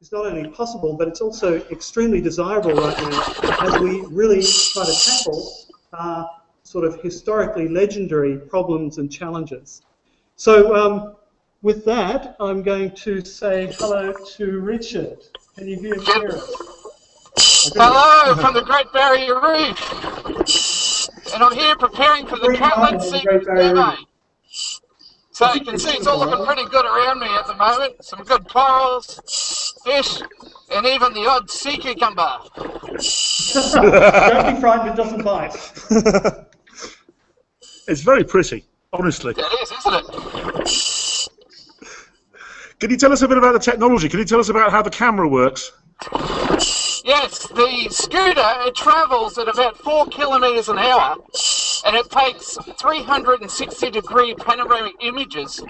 is not only possible, but it's also extremely desirable right now as we really try to tackle sort of historically legendary problems and challenges. So with that, I'm going to say hello to Richard. Can you hear us? Hello from the Great Barrier Reef. And I'm here preparing for the Catlin Seafood Survey. So you can see it's all looking pretty good around me at the moment. Some good corals, fish, and even the odd sea cucumber. Don't be frightened, it doesn't bite. It's very pretty, honestly. It is, isn't it? Can you tell us a bit about the technology? Can you tell us about how the camera works? Yes, the scooter, it travels at about 4 kilometres an hour, and it takes 360-degree panoramic images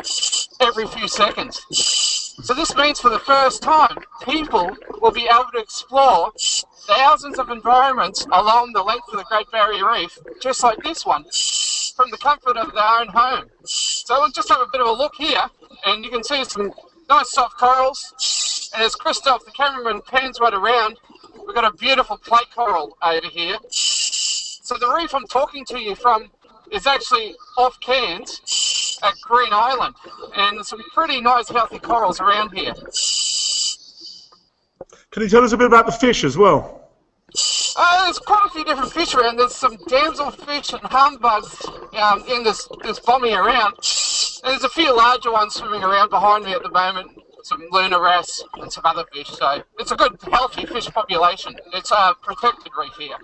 every few seconds. So this means for the first time, people will be able to explore thousands of environments along the length of the Great Barrier Reef, just like this one, from the comfort of their own home. So we'll just have a bit of a look here, and you can see some nice soft corals. And as Christoph, the cameraman, pans right around, we've got a beautiful plate coral over here. So the reef I'm talking to you from is actually off Cairns at Green Island, and there's some pretty nice healthy corals around here. Can you tell us a bit about the fish as well? There's quite a few different fish around. There's some damselfish and humbugs in this bommy around. And there's a few larger ones swimming around behind me at the moment. Some lunar wrasse and some other fish. So it's a good, healthy fish population. It's a protected reef here.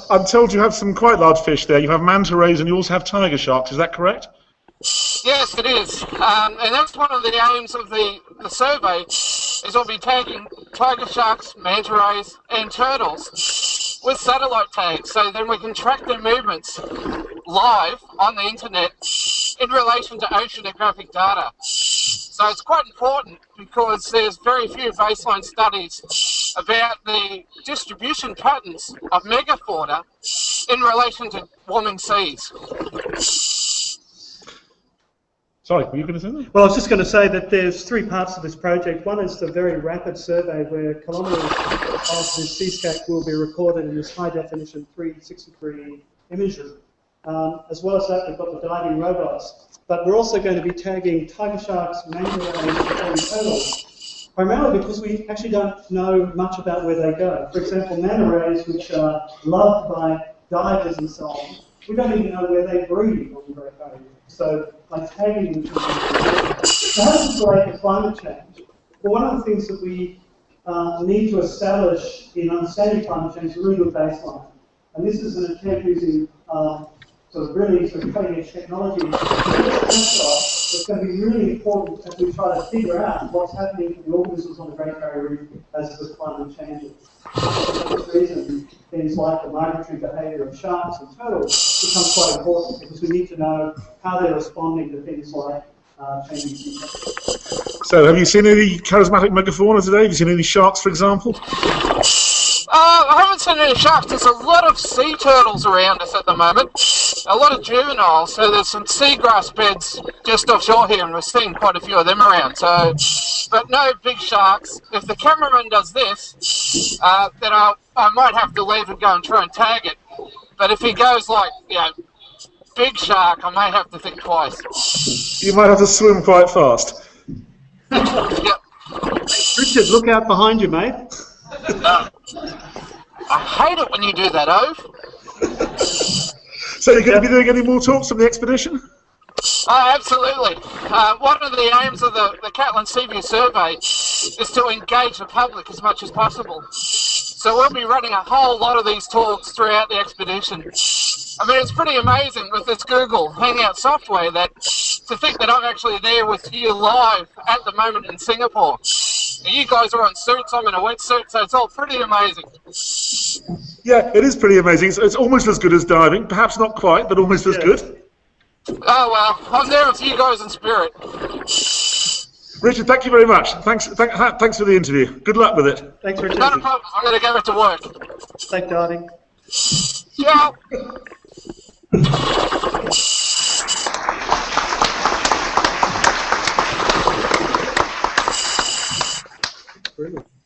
I'm told you have some quite large fish there. You have manta rays and you also have tiger sharks. Is that correct? Yes, it is. And that's one of the aims of the survey, is we'll be tagging tiger sharks, manta rays and turtles with satellite tags, so then we can track their movements live on the internet in relation to oceanographic data. So it's quite important because there's very few baseline studies about the distribution patterns of megafauna in relation to warming seas. Sorry, were you going to say that? Well, I was just going to say that there's 3 parts to this project. One is the very rapid survey where kilometres of the seascape will be recorded in this high-definition 360-degree imagery. As well as that, we've got the diving robots. But we're also going to be tagging tiger sharks, manta rays, and turtles, primarily because we actually don't know much about where they go. For example, manta rays, which are loved by divers and so on, we don't even know where they breed on the Great Barrier Reef. So by tagging them, so how does this relate to climate change? Well, one of the things that we need to establish in understanding climate change is a really good baseline. And this is an attempt using really cutting-edge technology. It's going to be really important as we try to figure out what's happening to the organisms on the Great Barrier Reef as the climate changes. For this reason, things like the migratory behaviour of sharks and turtles becomes quite important because we need to know how they're responding to things like changing sea temperatures. So, have you seen any charismatic megafauna today? Have you seen any sharks, for example? I haven't seen any sharks. There's a lot of sea turtles around us at the moment. A lot of juveniles. So there's some seagrass beds just offshore here, and we're seeing quite a few of them around. So, but no big sharks. If the cameraman does this, then I might have to leave and go and try and tag it. But if he goes like, big shark, I may have to think twice. You might have to swim quite fast. Yep. Richard, look out behind you, mate. I hate it when you do that, Ove. So you're going to be doing any more talks from the expedition? Oh, absolutely. One of the aims of the Catlin Seaview Survey is to engage the public as much as possible. So we'll be running a whole lot of these talks throughout the expedition. I mean, it's pretty amazing with this Google Hangout software to think that I'm actually there with you live at the moment in Singapore. You guys are on suits, I'm in a wetsuit, so it's all pretty amazing. Yeah, it is pretty amazing. It's almost as good as diving. Perhaps not quite, but almost as good. Oh, well, I'm there with you guys in spirit. Richard, thank you very much. Thanks for the interview. Good luck with it. Thanks, Richard. Not a problem. I'm going to go back to work. Safe diving. Ciao. brilliant.